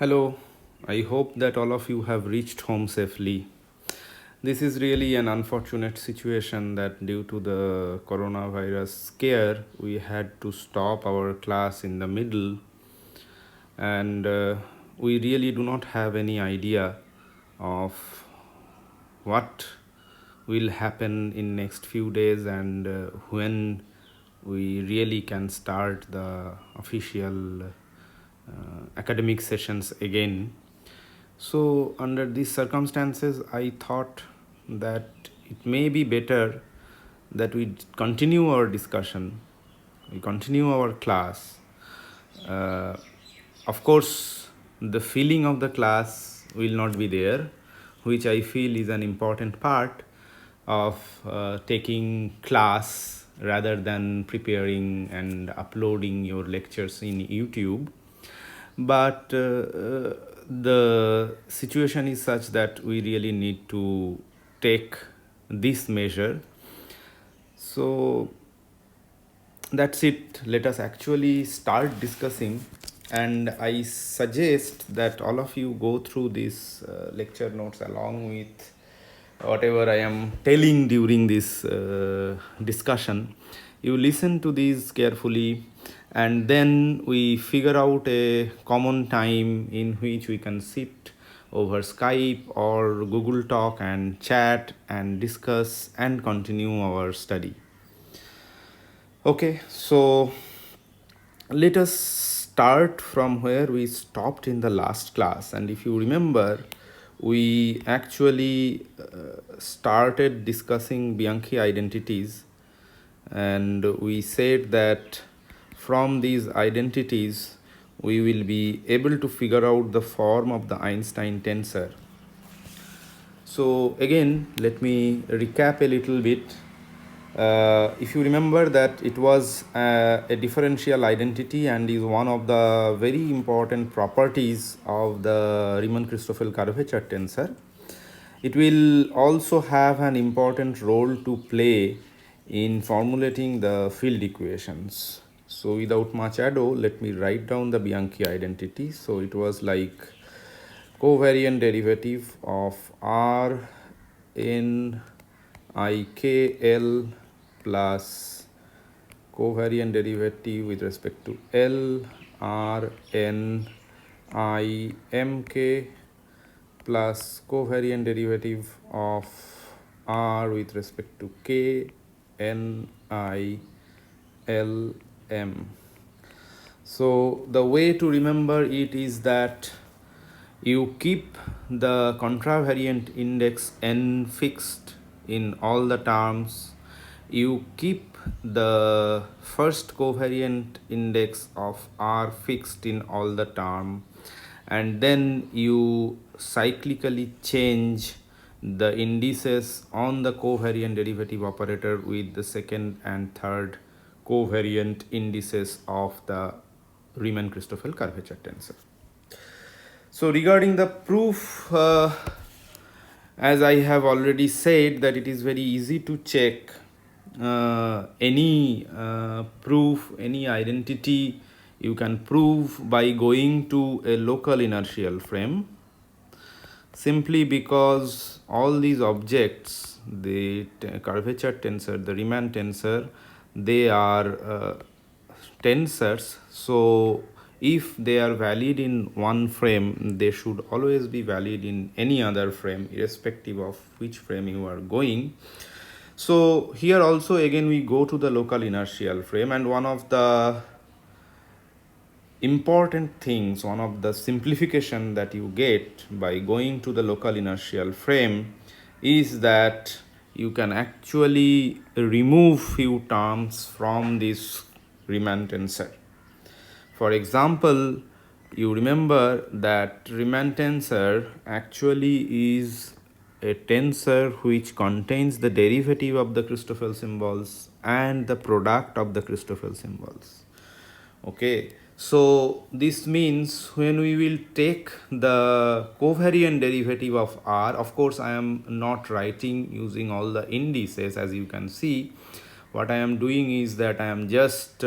Hello, I hope that all of you have reached home safely. This is really an unfortunate situation that due to the coronavirus scare, we had to stop our class in the middle, and we really do not have any idea of what will happen in next few days and when we really can start the official academic sessions again. So under these circumstances I thought that it may be better that we continue our discussion, we continue our class. uh, of course the feeling of the class will not be there, which I feel is an important part of taking class rather than preparing and uploading your lectures in YouTube. But the situation is such that we really need to take this measure. So that's it. Let us actually start discussing. And I suggest that all of you go through these lecture notes along with whatever I am telling during this discussion. You listen to these carefully, and then we figure out a common time in which we can sit over Skype or Google Talk and chat and discuss and continue our study. Okay, so let us start from where we stopped in the last class. And if you remember, we actually started discussing Bianchi identities, and we said that from these identities we will be able to figure out the form of the Einstein tensor. So again, let me recap a little bit. If you remember that it was a differential identity and is one of the very important properties of the Riemann-Christoffel curvature tensor. It will also have an important role to play in formulating the field equations. So without much ado, let me write down the Bianchi identity. So it was like covariant derivative of R n I k L plus covariant derivative with respect to L R n I m k plus covariant derivative of R with respect to k n I L m. So the way to remember it is that you keep the contravariant index n fixed in all the terms. You keep the first covariant index of R fixed in all the term, and then you cyclically change the indices on the covariant derivative operator with the second and third covariant indices of the Riemann-Christoffel curvature tensor. So regarding the proof, as I have already said, that it is very easy to check any proof, any identity you can prove by going to a local inertial frame, simply because all these objects, the curvature tensor, the Riemann tensor, they are tensors. So if they are valid in one frame, they should always be valid in any other frame, irrespective of which frame you are going. So here also again we go to the local inertial frame, and one of the important things, one of the simplification that you get by going to the local inertial frame is that you can actually remove few terms from this Riemann tensor. For example, you remember that Riemann tensor actually is a tensor which contains the derivative of the Christoffel symbols and the product of the Christoffel symbols. Okay, so this means when we will take the covariant derivative of R, of course I am not writing using all the indices. As you can see, what I am doing is that I am just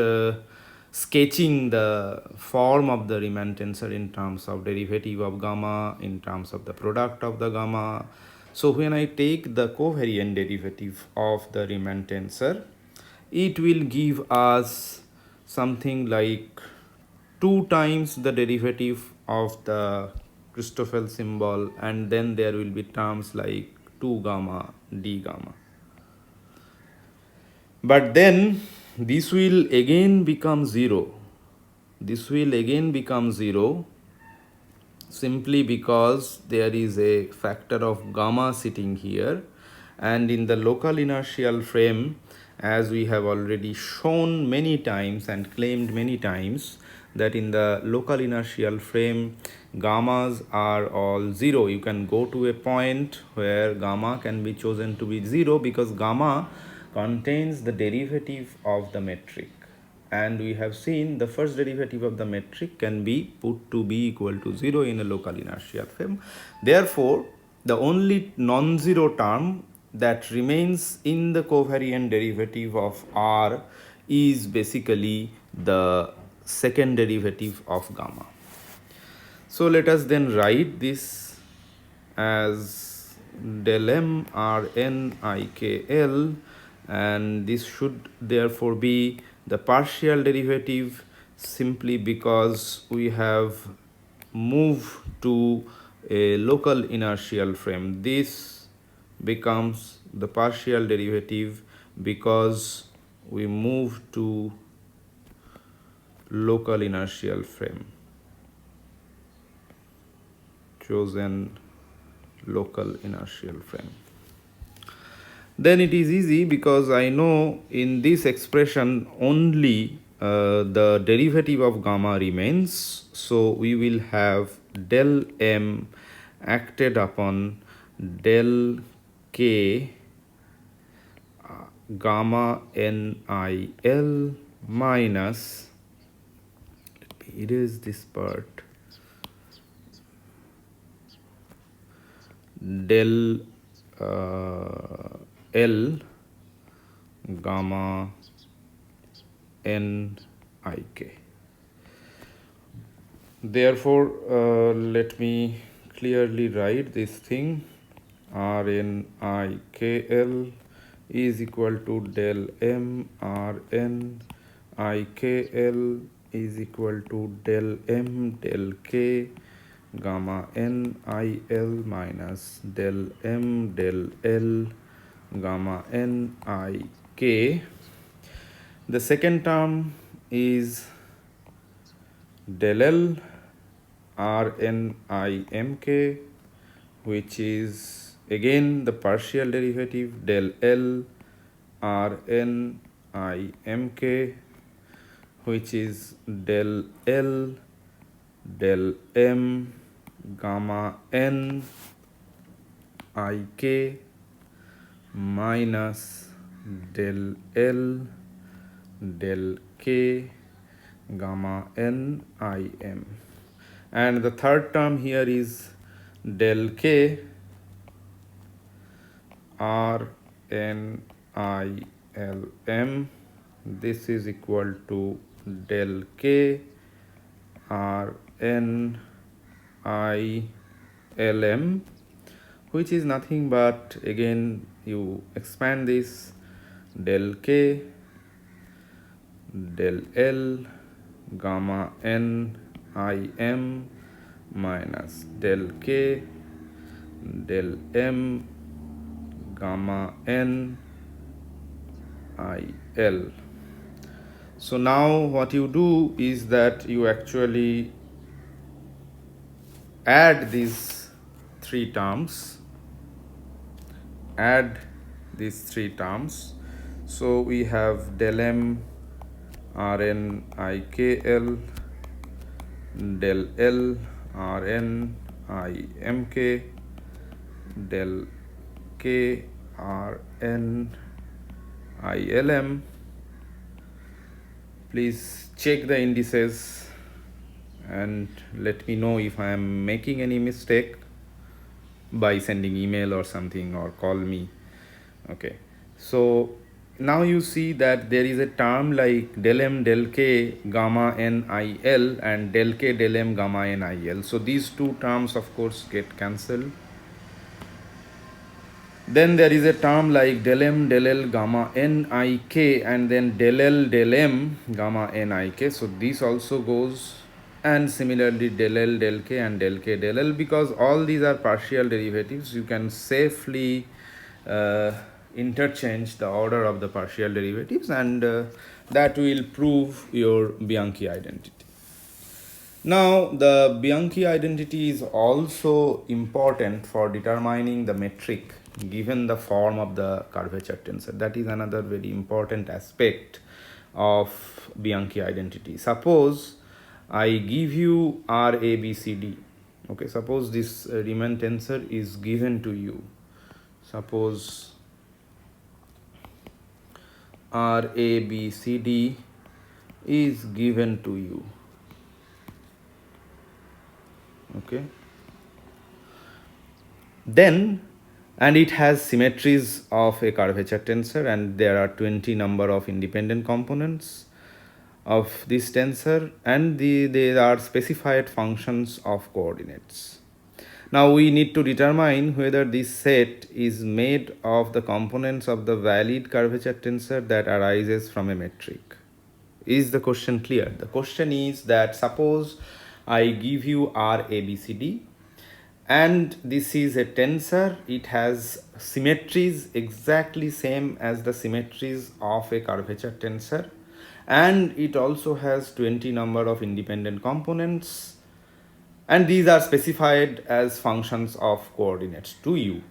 sketching the form of the Riemann tensor in terms of derivative of gamma, in terms of the product of the gamma. So when I take the covariant derivative of the Riemann tensor, it will give us something like 2 times the derivative of the Christoffel symbol, and then there will be terms like 2 gamma d gamma. But then this will again become 0. This will again become 0 simply because there is a factor of gamma sitting here, and in the local inertial frame, as we have already shown many times and claimed many times, that in the local inertial frame gammas are all 0. You can go to a point where gamma can be chosen to be 0 because gamma contains the derivative of the metric, and we have seen the first derivative of the metric can be put to be equal to 0 in a local inertial frame. Therefore, the only non-zero term that remains in the covariant derivative of R is basically the second derivative of gamma. So let us then write this as del m r n I k l, and this should therefore be the partial derivative simply because we have moved to a local inertial frame. This becomes the partial derivative because we move to local inertial frame, chosen local inertial frame. Then it is easy because I know in this expression only the derivative of gamma remains. So we will have del m acted upon del k gamma nil minus, let me erase this part, del L gamma nik. Therefore, let me clearly write this thing. Rnikl is equal to del m Rnikl is equal to del m del k gamma nil minus del m del L gamma nik. The second term is del L Rnimk, which is again the partial derivative del L Rnimk, which is del L del m gamma n ik minus del L del k gamma n im, and the third term here is del k r n I l m. This is equal to del k r n I l m, which is nothing but, again you expand this, del k del L gamma n im minus del k del m gamma n il. So now what you do is that you actually add these three terms, so we have del m Rnikl del L Rnimk del k Rnilm. Please check the indices and let me know if I am making any mistake by sending email or something, or call me. Okay, so Now you see that there is a term like del m del k gamma nil and del k del m gamma nil. So these two terms of course get cancelled. Then there is a term like del m del l gamma nik and then del l del m gamma nik. So this also goes, and similarly del l del k and del k del l, because all these are partial derivatives. You can safely uh, interchange the order of the partial derivatives, and that will prove your Bianchi identity. Now, the Bianchi identity is also important for determining the metric given the form of the curvature tensor. That is another very important aspect of Bianchi identity. Suppose I give you R, A, B, C, D. Okay, suppose this Riemann tensor is given to you. Suppose R, A, B, C, D is given to you. Okay, then, and it has symmetries of a curvature tensor, and there are 20 number of independent components of this tensor, and there are specified functions of coordinates. Now we need to determine whether this set is made of the components of the valid curvature tensor that arises from a metric. Is the question clear? The question is that suppose I give you R, A, B, C, D, and this is a tensor. It has symmetries exactly same as the symmetries of a curvature tensor, and it also has 20 number of independent components, and these are specified as functions of coordinates to you.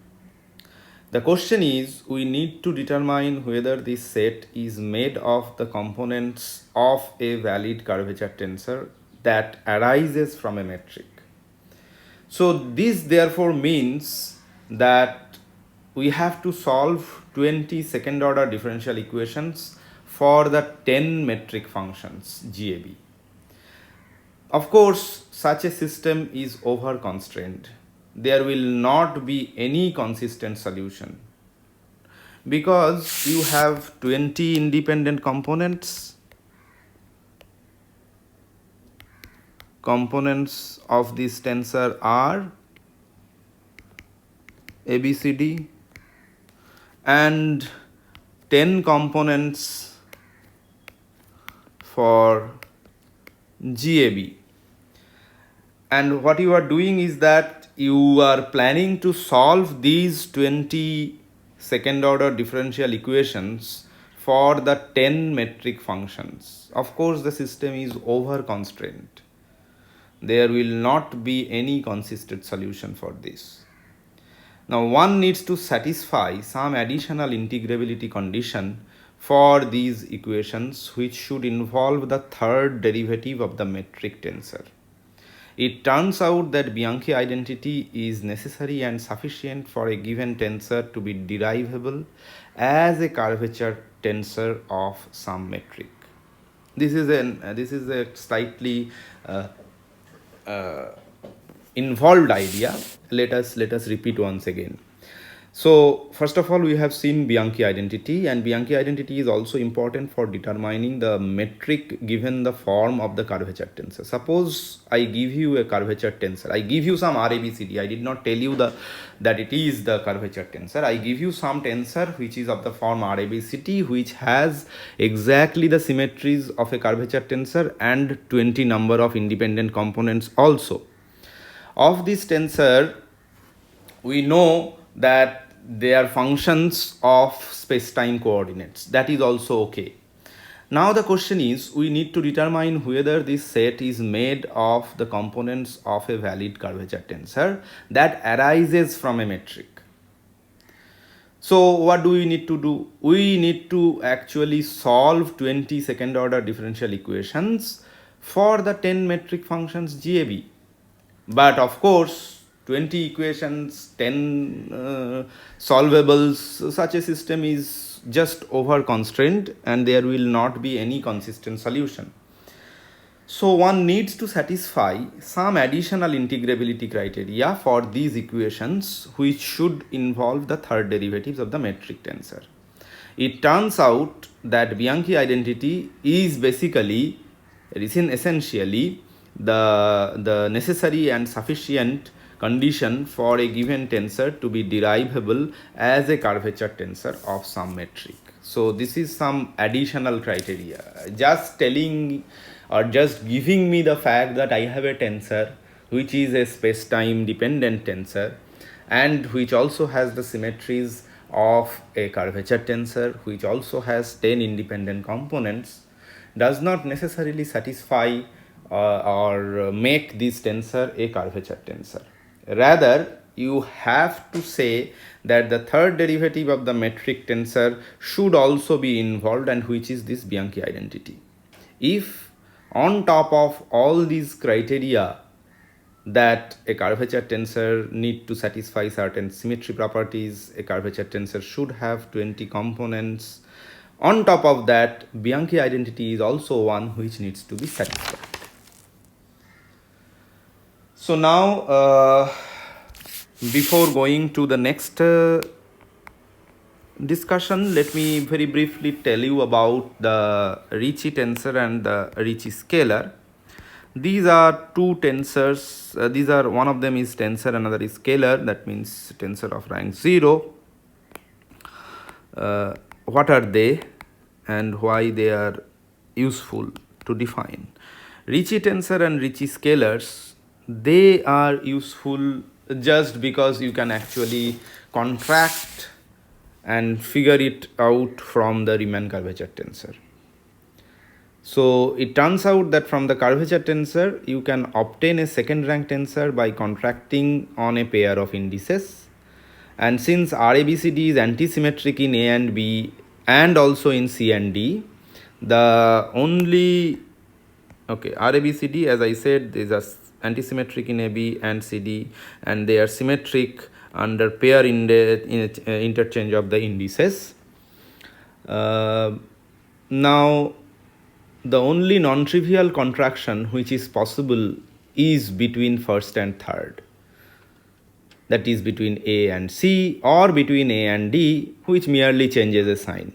The question is, we need to determine whether this set is made of the components of a valid curvature tensor that arises from a metric. So this therefore means that we have to solve 20 second order differential equations for the 10 metric functions GAB. Of course, such a system is over constrained. There will not be any consistent solution because you have 20 independent components of this tensor are ABCD, and 10 components for GAB. And what you are doing is that you are planning to solve these 20 second order differential equations for the 10 metric functions. Of course, the system is over constrained. There will not be any consistent solution for this. Now, one needs to satisfy some additional integrability condition for these equations, which should involve the third derivative of the metric tensor. It turns out that Bianchi identity is necessary and sufficient for a given tensor to be derivable as a curvature tensor of some metric. This is a slightly involved idea. Let us repeat once again. So first of all, we have seen Bianchi identity, and Bianchi identity is also important for determining the metric given the form of the curvature tensor. Suppose I give you a curvature tensor. I give you some RABCD. I did not tell you that it is the curvature tensor. I give you some tensor which is of the form RABCD, which has exactly the symmetries of a curvature tensor and 20 number of independent components also. Of this tensor, we know that they are functions of space-time coordinates. That is also okay. Now the question is, we need to determine whether this set is made of the components of a valid curvature tensor that arises from a metric. So what do we need to do? We need to actually solve 20 second order differential equations for the 10 metric functions GAB. But of course, 20 equations, 10 solvables, such a system is just over constrained and there will not be any consistent solution. So one needs to satisfy some additional integrability criteria for these equations, which should involve the third derivatives of the metric tensor. It turns out that Bianchi identity is basically, essentially, the necessary and sufficient condition for a given tensor to be derivable as a curvature tensor of some metric. So this is some additional criteria. Just telling or just giving me the fact that I have a tensor which is a space-time dependent tensor and which also has the symmetries of a curvature tensor, which also has 10 independent components, does not necessarily satisfy or make this tensor a curvature tensor. Rather, you have to say that the third derivative of the metric tensor should also be involved, and which is this Bianchi identity. If on top of all these criteria, that a curvature tensor need to satisfy certain symmetry properties, a curvature tensor should have 20 components. On top of that, Bianchi identity is also one which needs to be satisfied. So now, before going to the next discussion, let me very briefly tell you about the Ricci tensor and the Ricci scalar. These are two tensors. These are, one of them is tensor, another is scalar. That means tensor of rank 0. What are they and why they are useful to define? Ricci tensor and Ricci scalars, they are useful just because you can actually contract and figure it out from the Riemann curvature tensor. So it turns out that from the curvature tensor, you can obtain a second rank tensor by contracting on a pair of indices. And since RABCD is antisymmetric in A and B and also in C and D, the only, RABCD, as I said, these are antisymmetric in AB and CD, and they are symmetric under pair interchange of the indices. Now, the only non-trivial contraction which is possible is between first and third. That is between A and C or between A and D, which merely changes a sign.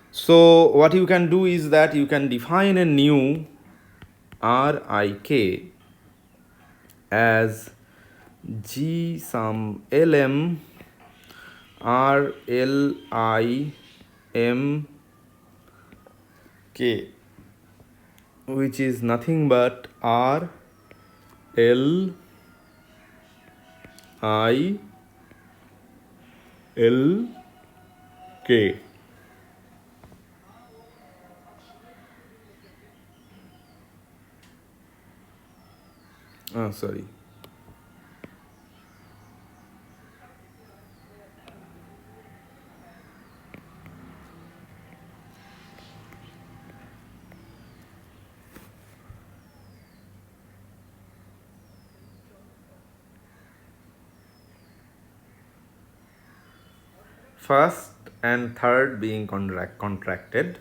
So what you can do is that you can define a new RIK as G sum LM RLIM K, which is nothing but R L I L K. Sorry. First and third being contracted.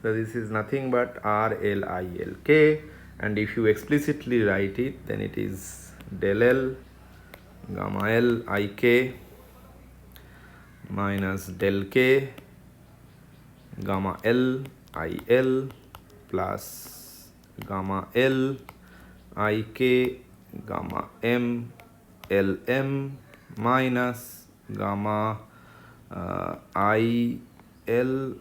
So this is nothing but RLILK, and if you explicitly write it, then it is del L gamma L IK minus del K gamma L IL plus gamma L IK gamma M LM minus gamma IL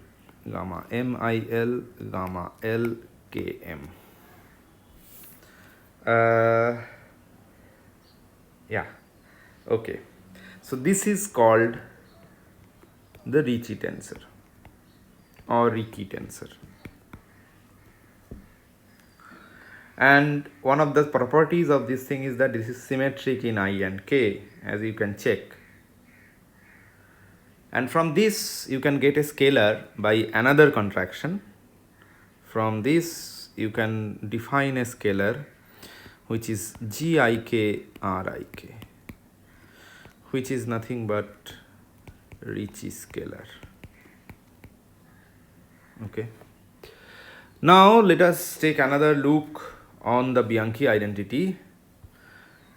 gamma MIL gamma LKM. Okay. So this is called the Ricci tensor or Ricci tensor. And one of the properties of this thing is that this is symmetric in I and K, as you can check. And from this you can get a scalar by another contraction. From this you can define a scalar which is GIK RIK, which is nothing but Ricci scalar. Okay. Now let us take another look on the Bianchi identity.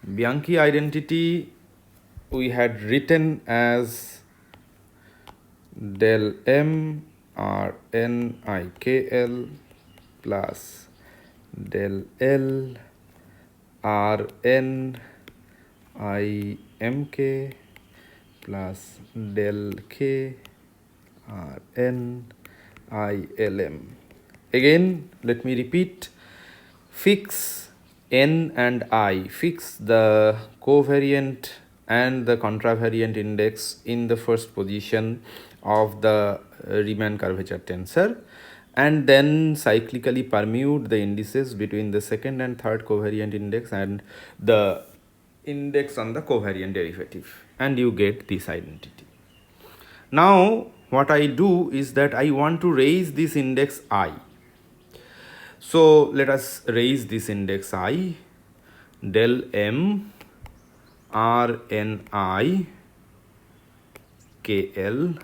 Bianchi identity we had written as del m r n I k l plus del l r n I m k plus del k r n I l m. Again, let me repeat. Fix n and I, fix the covariant and the contravariant index in the first position of the Riemann curvature tensor, and then cyclically permute the indices between the second and third covariant index and the index on the covariant derivative, and you get this identity. Now what I do is that I want to raise this index I. So let us raise this index I. Del m r n I k l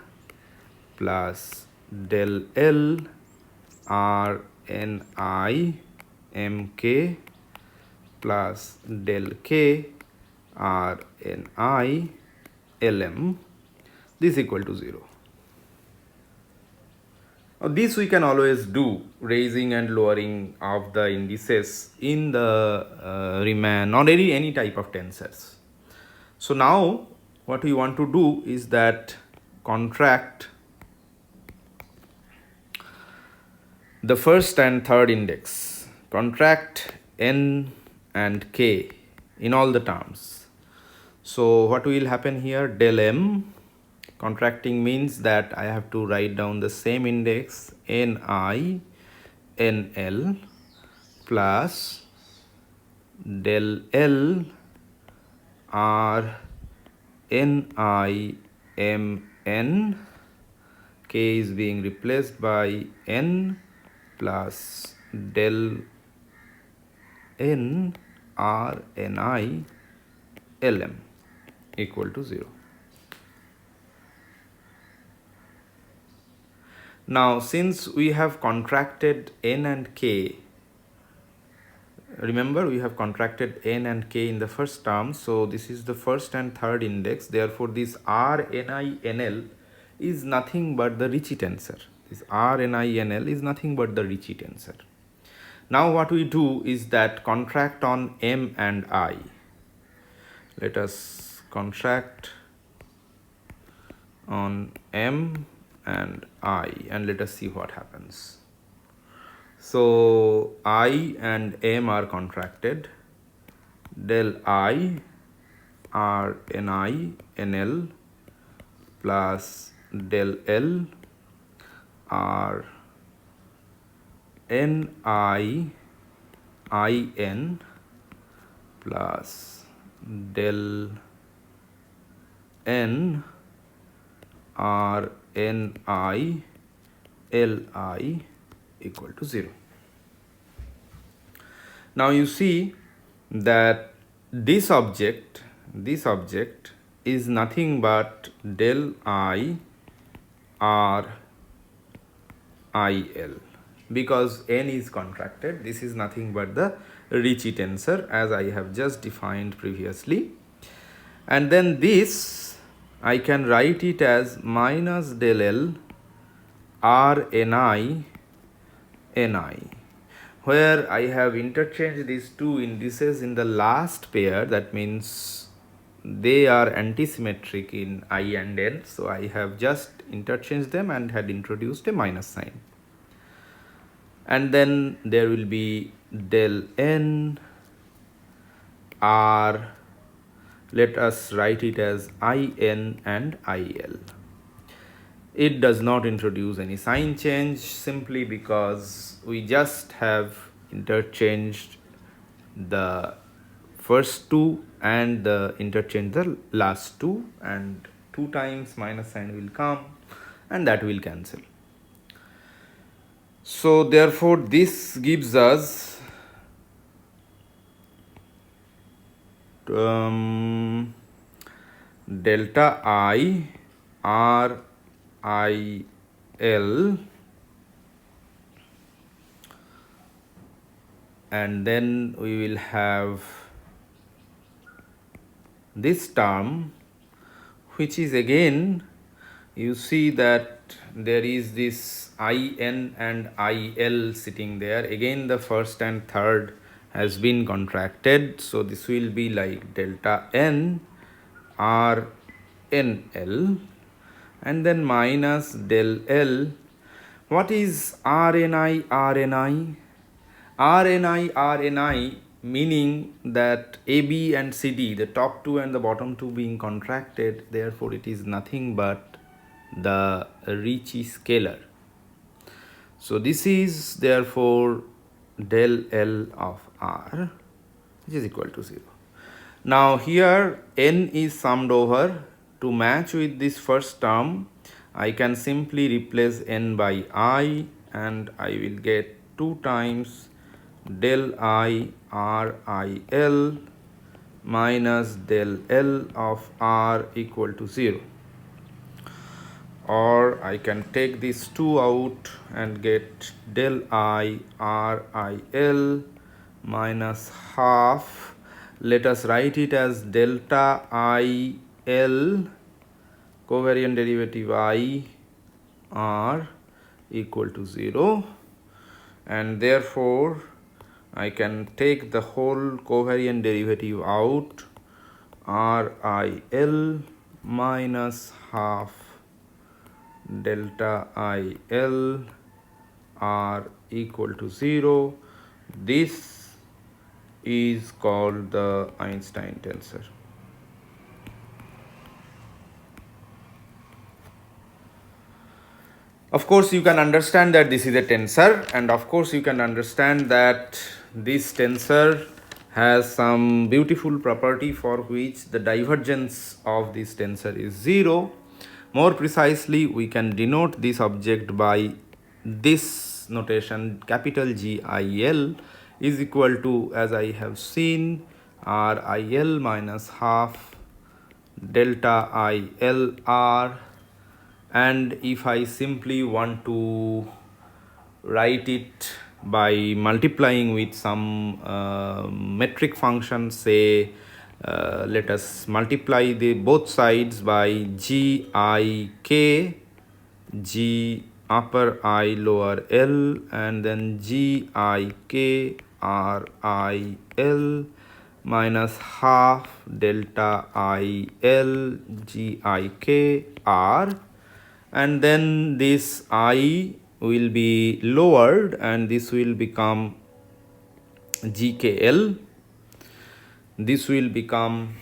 plus del l r n I m k plus del k r n I l m, this is equal to 0. This we can always do, raising and lowering of the indices in the Riemann or any type of tensors. So now what we want to do is that contract the first and third index, contract n and k in all the terms. So what will happen here? Del m, contracting means that I have to write down the same index ni nl plus del l r ni mn, k is being replaced by n plus del n r ni lm equal to 0. Now since we have contracted n and k, remember we have contracted n and k in the first term, so this is the first and third index, therefore this r ni nl is nothing but the Ricci tensor. This r ni nl is nothing but the Ricci tensor. Now what we do is that contract on m and I. Let us contract on m and I, and let us see what happens. So I and m are contracted. Del I r ni nl plus del l r ni in plus del n r ni li equal to 0. Now you see that this object is nothing but del I r I l, because n is contracted. This is nothing but the Ricci tensor as I have just defined previously, and then this I can write it as minus del l r ni where I have interchanged these two indices in the last pair. That means they are antisymmetric in I and n, so I have just interchanged them and had introduced a minus sign. And then there will be del n r, let us write it as in and il. It does not introduce any sign change simply because we just have interchanged the first two and interchange the last two, and 2 times minus sign will come and that will cancel. So therefore this gives us delta I r I l, and then we will have this term which is again you see that there is this in and il sitting there. Again the first and third has been contracted, so this will be like delta n r n l and then minus del l. What is rni rni? RNI meaning that AB and CD, the top two and the bottom two being contracted, therefore it is nothing but the Ricci scalar. So this is therefore del L of R, which is equal to 0. Now here n is summed over. To match with this first term, I can simply replace n by I and I will get 2 times del I R I L minus del L of R equal to 0. Or I can take these 2 out and get del I R I L minus half. Let us write it as delta I L covariant derivative I R equal to 0, and therefore I can take the whole covariant derivative out, R I L minus half delta I L R equal to 0. This is called the Einstein tensor. Of course, you can understand that this is a tensor, and of course, you can understand that this tensor has some beautiful property for which the divergence of this tensor is 0. More precisely, we can denote this object by this notation, capital GIL is equal to, as I have seen, RIL minus half delta ILR. And if I simply want to write it by multiplying with some metric function, say let us multiply the both sides by GIK, G upper I lower L, and then GIK RIL minus half delta IL GIK R, and then this I will be lowered and this will become GKL, this will become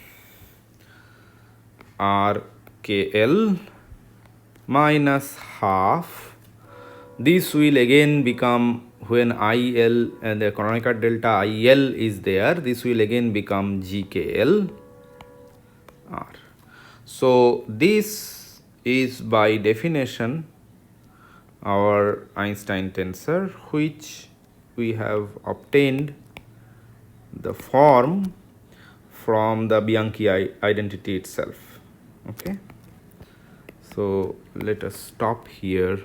RKL minus half, this will again become, when IL and the Kronecker delta IL is there, this will again become GKL R. So this is by definition our Einstein tensor, which we have obtained the form from the Bianchi identity itself. Okay, so let us stop here.